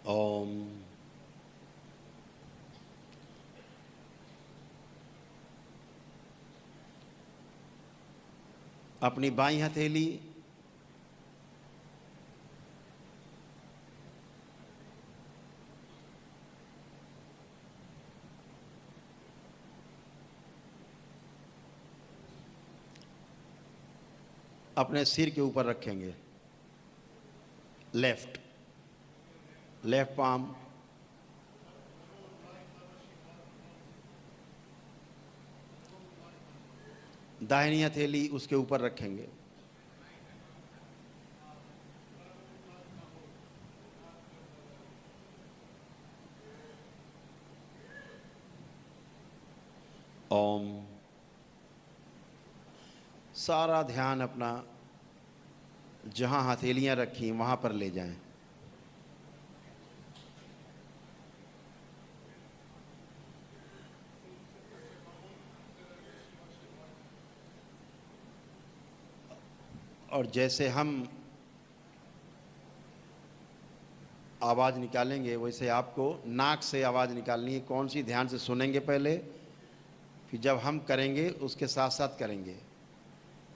ओम। अपनी बाईं हथेली अपने सिर के ऊपर रखेंगे। लेफ्ट पाम दाहिनी हथेली उसके ऊपर रखेंगे। ओम। सारा ध्यान अपना जहां हथेलियां रखी वहां पर ले जाएं। और जैसे हम आवाज़ निकालेंगे वैसे आपको नाक से आवाज़ निकालनी है। कौन सी, ध्यान से सुनेंगे पहले, फिर जब हम करेंगे उसके साथ साथ करेंगे।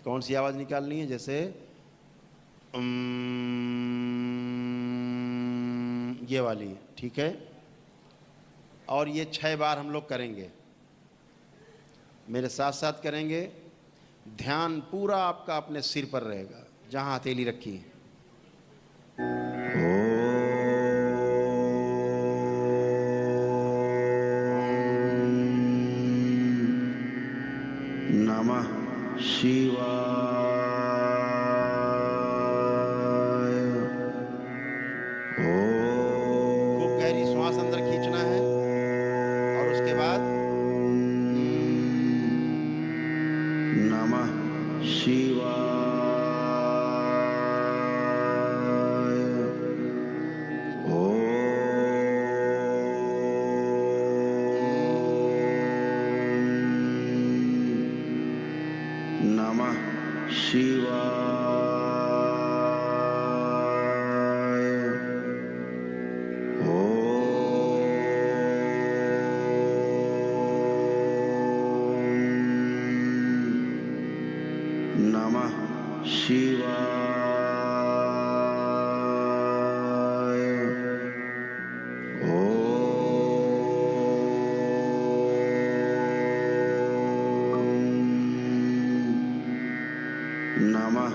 कौन सी आवाज़ निकालनी है? जैसे ये वाली, ठीक है। और ये 6 बार हम लोग करेंगे, मेरे साथ साथ करेंगे। ध्यान पूरा आपका अपने सिर पर रहेगा जहां हथेली रखी है। नमः शिवाय। खूब गहरी श्वास अंदर खींचना है और उसके बाद नमः शिवाय। नमः शिवाय। नमः शिवाय। नमः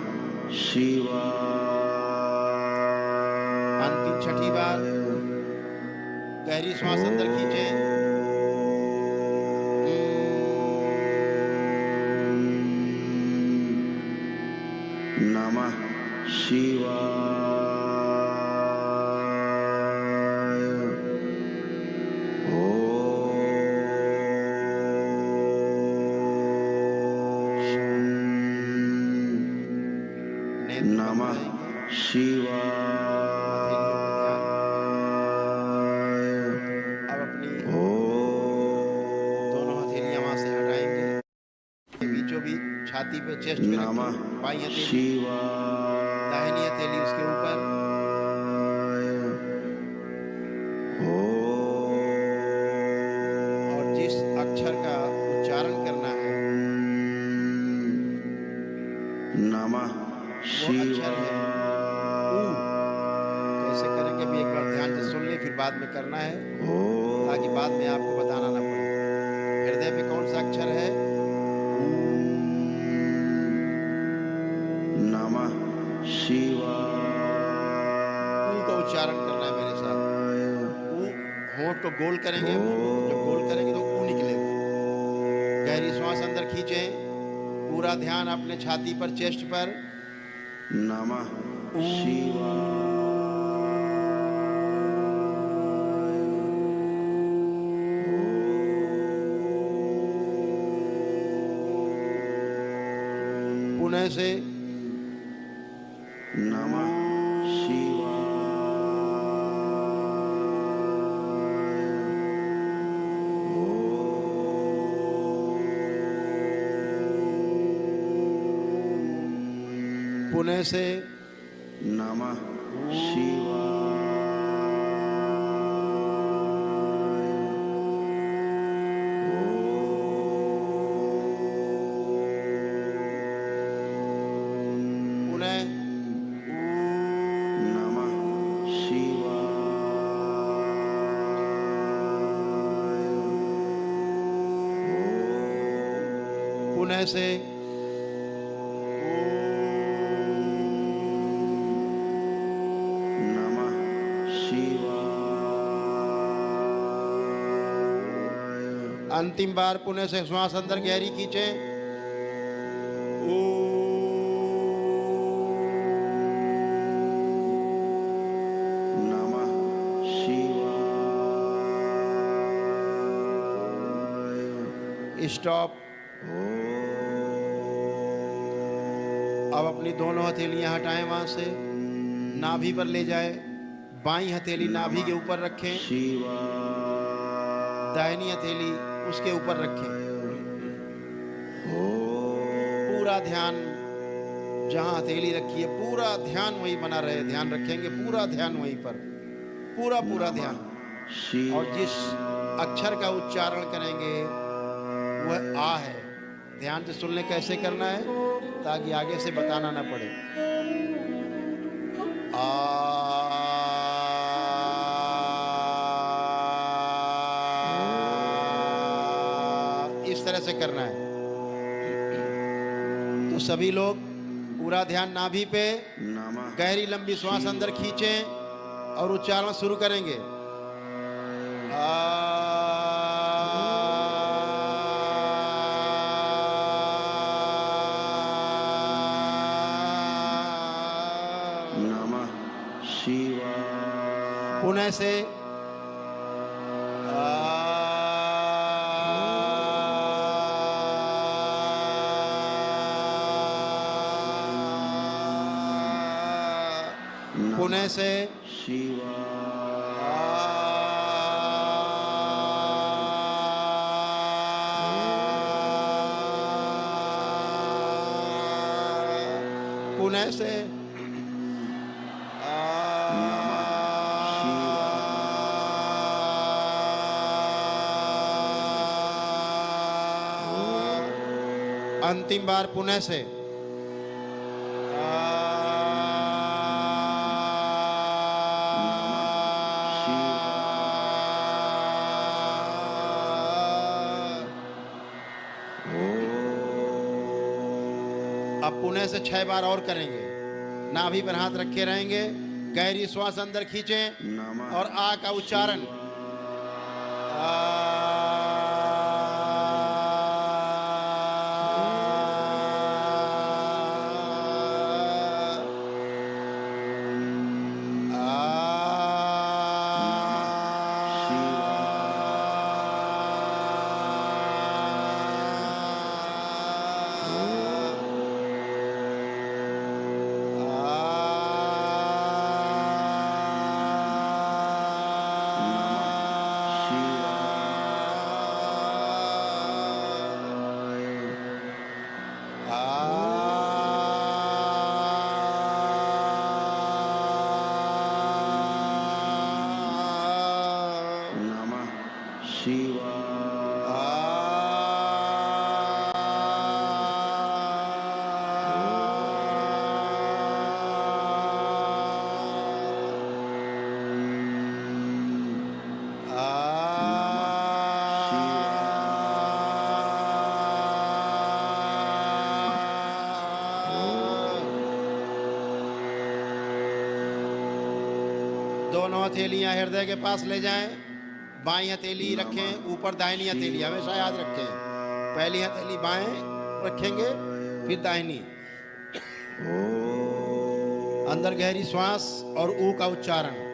शिवाय। अंतिम 6ठी बार गहरी श्वास अंदर खींचें। नमः शिवाय। नमः शिवाय। अब अपनी दोनों हथेलियां वहां से हटाएंगे। बीचों बीच छाती पे, चेस्ट पे नमः रखें। बाईं हथेली, शिवाय। दाहिनी हथेली उसके ऊपर। और जिस अक्षर का उच्चारण करना है नमः वो अक्षर है ऊ। कैसे करेंगे भी एक बार ध्यान से सुन ले, फिर बाद में करना है ताकि बाद में आपको बताना ना पड़े। हृदय पे कौन सा अक्षर है? नमः शिवाय। ऊ का उच्चारण करना है मेरे साथ। ऊ, होंठ को गोल करेंगे, जब गोल करेंगे तो ऊ निकलेगा। गहरी श्वास अंदर खींचें, पूरा ध्यान अपने छाती पर, चेस्ट पर। नमः शिवाय। पुनः से नमः शिवाय। पुनः से नमः शिवाय। पुनः से नमः शिवाय। अंतिम बार पुनः से श्वास अंदर गहरी खींचें। नमः शिवाय। स्टॉप। अब अपनी दोनों हथेलियां हटाएं वहां से, नाभि पर ले जाए। बाईं हथेली नाभि के ऊपर रखें, शिवाय। दाहिनी हथेली उसके ऊपर रखें। पूरा ध्यान जहां हथेली रखी है, पूरा ध्यान वहीं बना रहे। ध्यान रखेंगे, पूरा ध्यान वहीं पर, पूरा ध्यान। और जिस अक्षर का उच्चारण करेंगे वह आ है। ध्यान से सुन ले कैसे करना है, ताकि आगे से बताना ना पड़े। आ इस तरह से करना है। तो सभी लोग पूरा ध्यान नाभि पे, नमः गहरी लंबी श्वास अंदर खींचें और उच्चारण शुरू करेंगे। नमः शिवाय। पुनः से पुनः से पुनः से अंतिम बार पुनः से अब पुनः से 6 बार और करेंगे। नाभि पर हाथ रखे रहेंगे, गहरी श्वास अंदर खींचें और आ का उच्चारण। दोनों हथेलियां हृदय के पास ले जाएं। बाईं हथेली रखें ऊपर, दाहिनी हथेली हमेशा याद रखें। पहली हथेली बाएं रखेंगे, फिर दाहिनी। अंदर गहरी श्वास और ऊ का उच्चारण।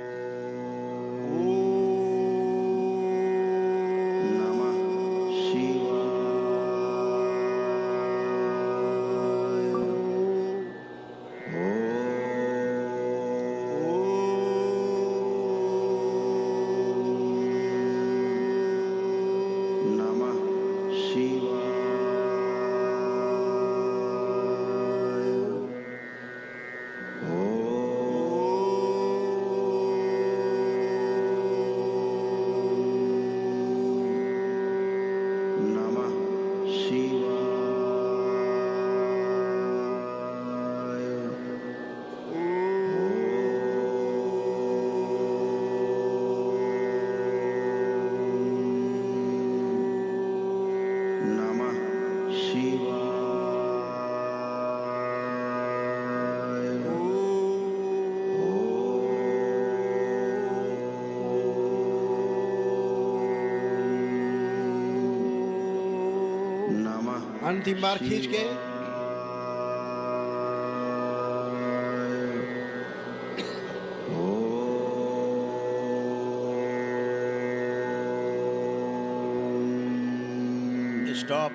अंतिम बार खींच के स्टॉप।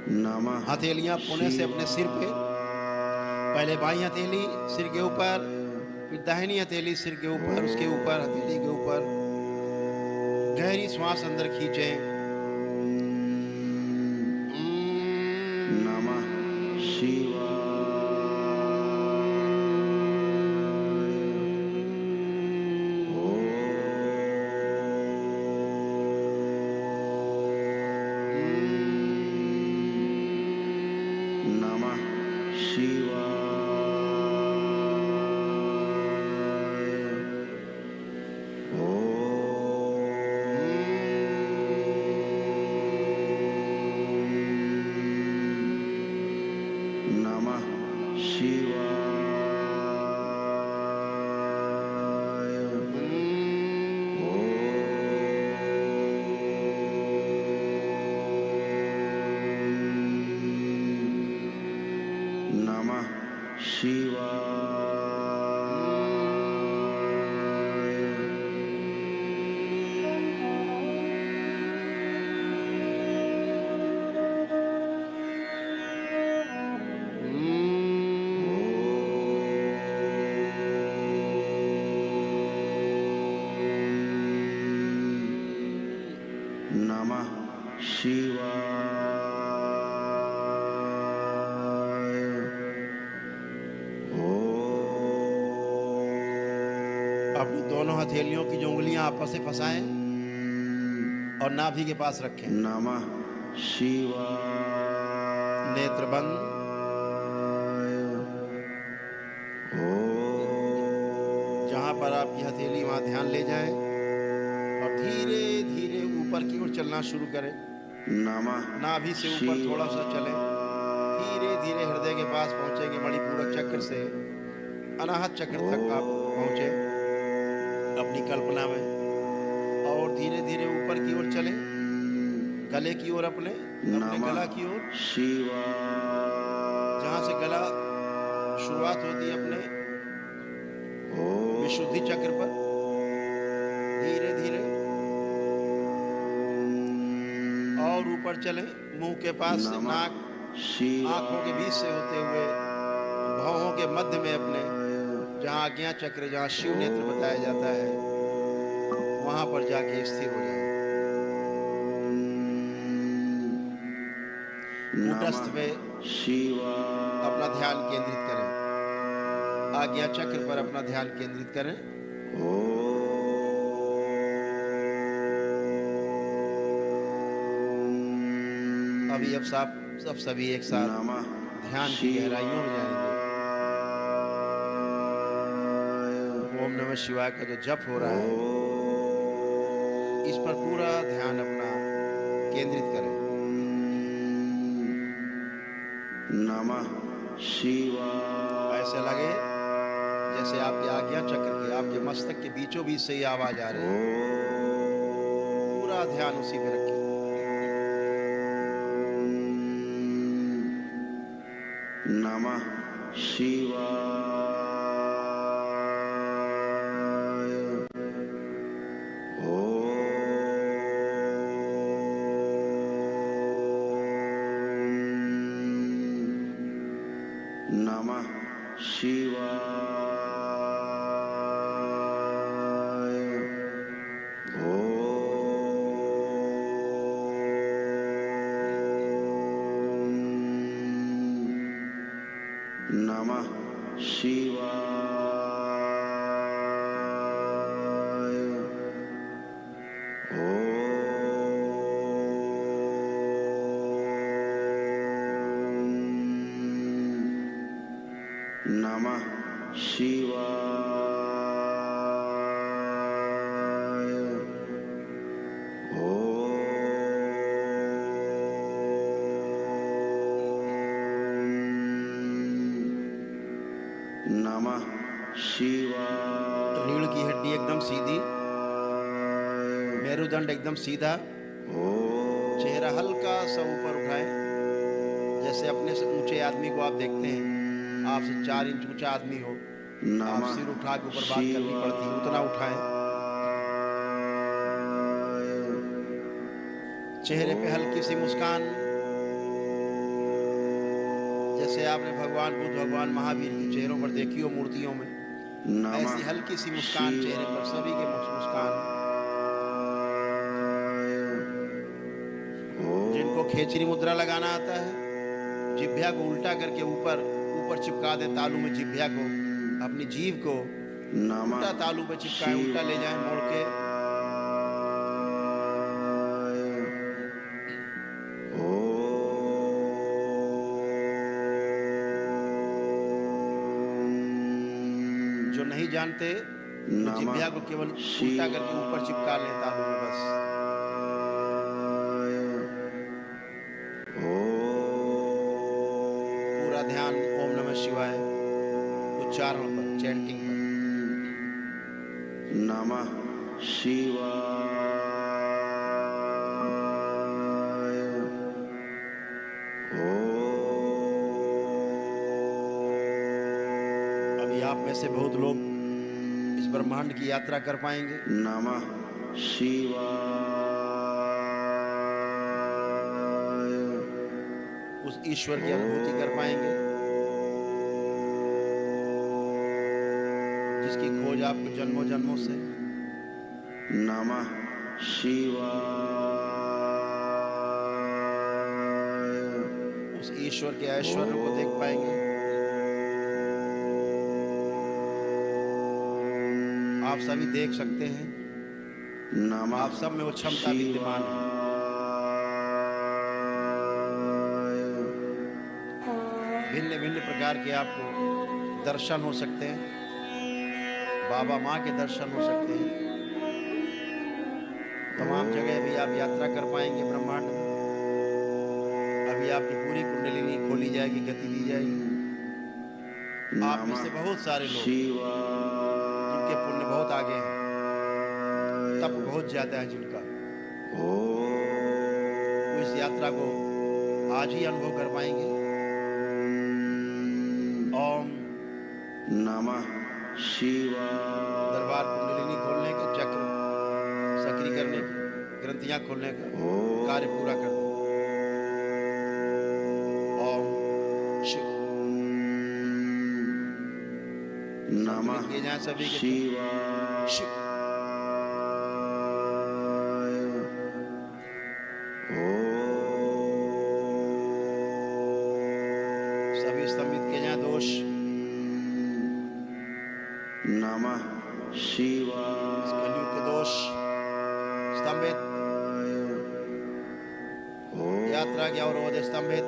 नमः हथेलियां पुणे से अपने सिर पे, पहले बाई हथेली सिर के ऊपर, फिर दाहिनी हथेली सिर के ऊपर, उसके ऊपर हथेली के ऊपर। गहरी श्वास अंदर खींचें। नमः शिवाय। नमः शिवाय। नमः शिवाय। नमः नमः शिवाय। अपनी दोनों हथेलियों की जो उंगलियां आपस में फंसाएं और नाभि के पास रखें। नमः शिवाय। नेत्र बंद। जहां पर आपकी हथेली वहां ध्यान ले जाएं और धीरे धीरे ऊपर की ओर चलना शुरू करें। नमः नाभि से ऊपर थोड़ा सा चलें, धीरे धीरे हृदय के पास पहुंचेंगे। मणिपूरक चक्र से अनाहत चक्र तक आप पहुंचे अपनी कल्पना में, और धीरे धीरे ऊपर की ओर चलें, गले की ओर, अपने गला की ओर, शिवाय। जहां से गला शुरुआत होती है अपने विशुद्धि चक्र पर। धीरे धीरे और ऊपर चलें, मुंह के पास से, नाक, आंखों के बीच से होते हुए भौहों के मध्य में अपने, जहां आज्ञा चक्र, जहां शिव नेत्र बताया जाता है, वहां पर जाके स्थिर हो जाए। कूटस्थ में अपना ध्यान केंद्रित करें, आज्ञा चक्र पर अपना ध्यान केंद्रित करें। अभी अब सब सभी एक साथ ध्यान की गहराइयों में जाएंगे। ओम नमः शिवाय का जो जप हो रहा है, इस पर पूरा ध्यान अपना केंद्रित करें। नमः शिवाय। ऐसे लगे जैसे आपके आज्ञा चक्र के, आपके मस्तक के बीचों बीच से ही आवाज आ रही है। पूरा ध्यान उसी पे रखें। नमः शिवाय। नमः शिवाय। नमः शिवाय। नमः शिवाय। नमः शिवाय। रीढ़ की हड्डी एकदम सीधी, मेरुदंड एकदम सीधा, चेहरा हल्का सा ऊपर उठाएं, जैसे अपने से ऊंचे आदमी को आप देखते हैं, आपसे 4 इंच ऊंचा आदमी हो, आप नमः सिर उठा के ऊपर बात करनी पड़ती है, उतना उठाएं। चेहरे पे हल्की सी मुस्कान, जैसे आपने भगवान बुद्ध, भगवान महावीर के चेहरों पर देखी हो मूर्तियों में, ऐसी हल्की सी मुस्कान चेहरे पर, सभी के मुस्कान। जिनको खेचरी मुद्रा लगाना आता है, जिह्वा को उल्टा करके ऊपर ऊपर चिपका दे, तालू में जिह्वा को, अपनी जीभ को उल्टा तालू पे चिपकाएं, उल्टा ले जाएं मोड़ के। जो नहीं जानते तो जिह्वा को केवल उल्टा करके ऊपर चिपका लें तालू में बस। पूरा ध्यान ओम नमः शिवाय उच्चारण पर, चैंटिंग पर। नमः शिवाय। अभी आप में से बहुत लोग इस ब्रह्मांड की यात्रा कर पाएंगे। नमः शिवाय। उस ईश्वर की अनुभूति कर पाएंगे जिसकी खोज आपको जन्मों जन्मों से। नमः शिवाय। उस ईश्वर के ऐश्वर्य को देख पाएंगे। आप सभी देख सकते हैं, नमः आप सब में वो क्षमता विद्यमान है। भिन्न भिन्न प्रकार के आपको दर्शन हो सकते हैं, बाबा माँ के दर्शन हो सकते हैं। तमाम जगह भी आप यात्रा कर पाएंगे ब्रह्मांड में। अभी आपकी पूरी कुंडलिनी खोली जाएगी, गति दी जाएगी। आप में से बहुत सारे लोग जिनके पुण्य बहुत आगे हैं, तप बहुत ज्यादा है जिनका, वो इस यात्रा को आज ही अनुभव कर पाएंगे। ओम नमः शिवाय। दरबार कुंडलिनी खोलने के, चक्र सक्रिय करने के, ग्रंथियां खोलने का कार्य पूरा कर दो। ओम शिव। नमः किए जाए सभी के शिवाय। शिव। सभी स्तंभित किए जाए दोष। नमः शिवाय। इस कलयुग के दोष स्तंभित। यात्रा के अवरोध स्तंभित।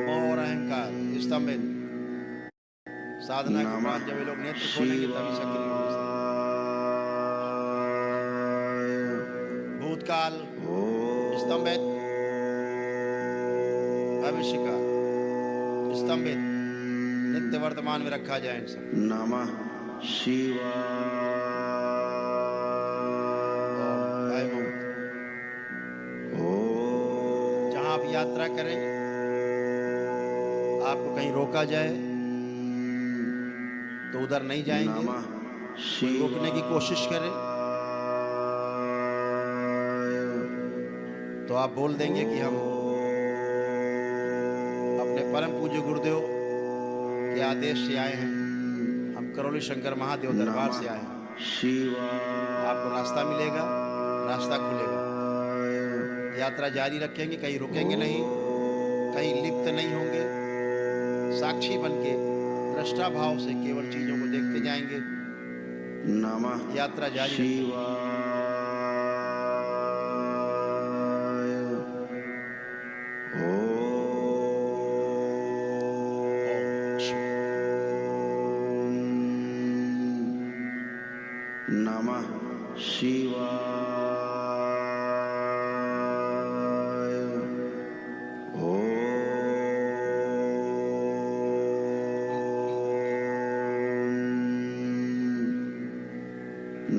मोह और अहंकार स्तंभित। साधना के उपरांत जब ये लोग नेत्र खोलेंगे तभी सक्रिय होंगे। भूतकाल स्तंभित। भविष्य का स्तंभित। नित्य वर्तमान में रखा जाए इन सब। नमः शिवाय। जहां आप यात्रा करें, आपको कहीं रोका जाए तो उधर नहीं जाएंगे। नमः कोई रोकने की कोशिश करे तो आप बोल देंगे कि हम अपने परम पूज्य गुरुदेव के आदेश से आए हैं, हम करौली शंकर महादेव दरबार से आए हैं। शिवाय। आपको रास्ता मिलेगा, रास्ता खुलेगा। यात्रा जारी रखेंगे, कहीं रुकेंगे नहीं, कहीं लिप्त नहीं होंगे। साक्षी बनके दृष्टा भाव से केवल चीजों को देखते जाएंगे। नमः यात्रा जारी रखेंगे। नमः शिवाय।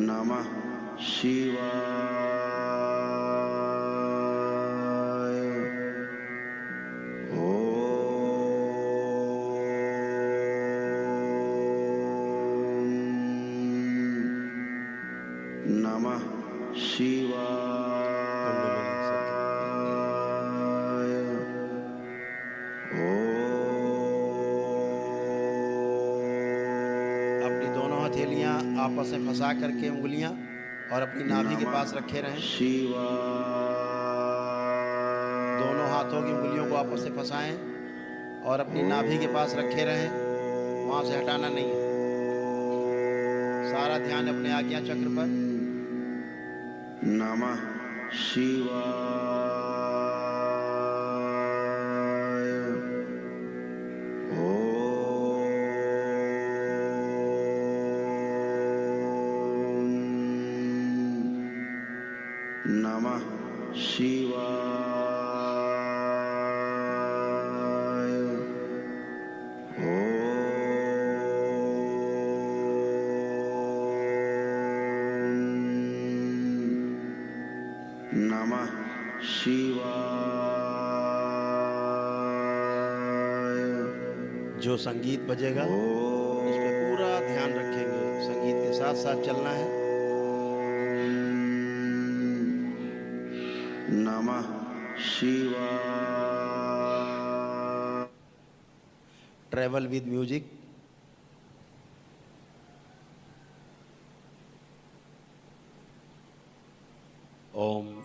नमः शिवाय। नमः शिवाय। अपनी दोनों हथेलियां आपस में फंसा करके उंगलियां और अपनी नाभि के पास रखे रहें। शिवाय। दोनों हाथों की उंगलियों को आपस में फंसाएं और अपनी नाभि के पास रखे रहें, वहां से हटाना नहीं है। सारा ध्यान अपने आज्ञा चक्र पर। नमः शिवाय। नमः शिवाय। नमः शिवाय। जो संगीत बजेगा उस पे पूरा ध्यान रखेंगे, संगीत के साथ साथ चलना है। नमः शिवाय। Travel with music. ओम।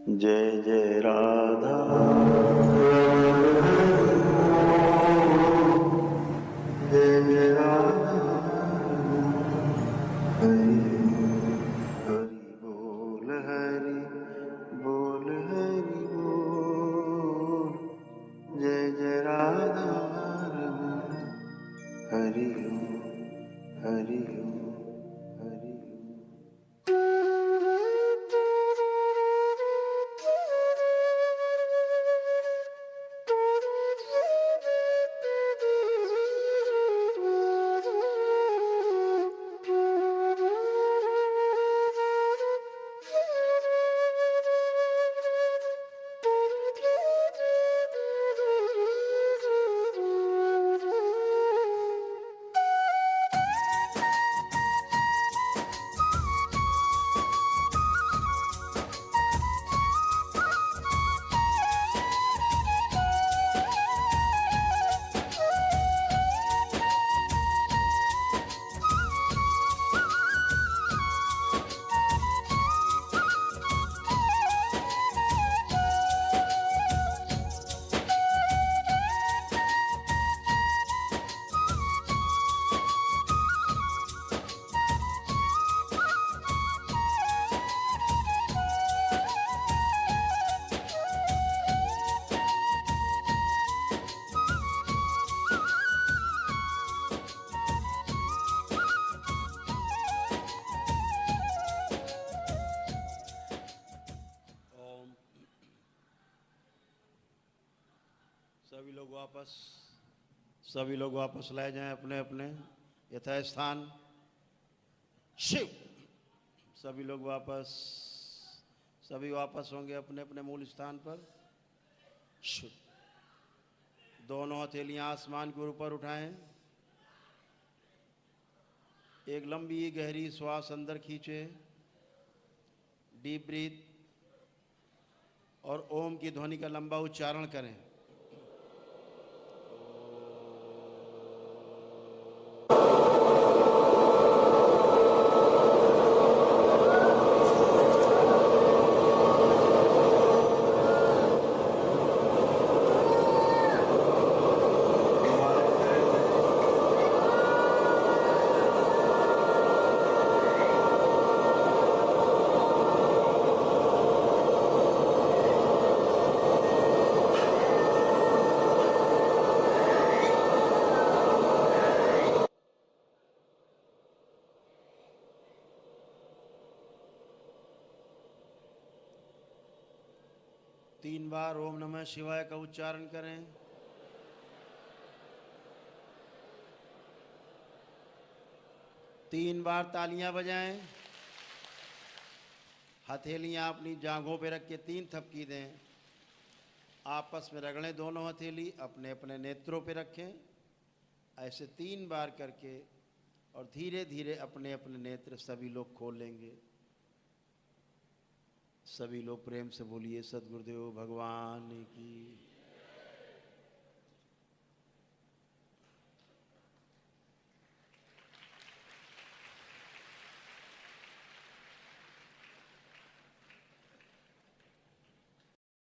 जय जय राधा जय जय राधा हरि हरि बोल हरि बोल हरि बोल जय जय राधा रमण हरि ओम हरि ओम हरि ओम। सभी लोग वापस लाए जाएं अपने अपने यथास्थान। शिव। सभी लोग सभी वापस होंगे अपने अपने मूल स्थान पर। शिव। दोनों हथेलियां आसमान के ऊपर उठाएं। एक लंबी गहरी श्वास अंदर खींचे, डीप ब्रीथ, और ओम की ध्वनि का लंबा उच्चारण करें। 3 बार ओम नमः शिवाय का उच्चारण करें। तीन बार तालियां बजाएं। हथेलियां अपनी जांघों पे रख के 3 थपकी दें। आपस में रगड़ें दोनों हथेली, अपने अपने नेत्रों पे रखें। ऐसे 3 बार करके और धीरे धीरे अपने अपने नेत्र सभी लोग खोल लेंगे। सभी लोग प्रेम से बोलिए सद्गुरुदेव भगवान की।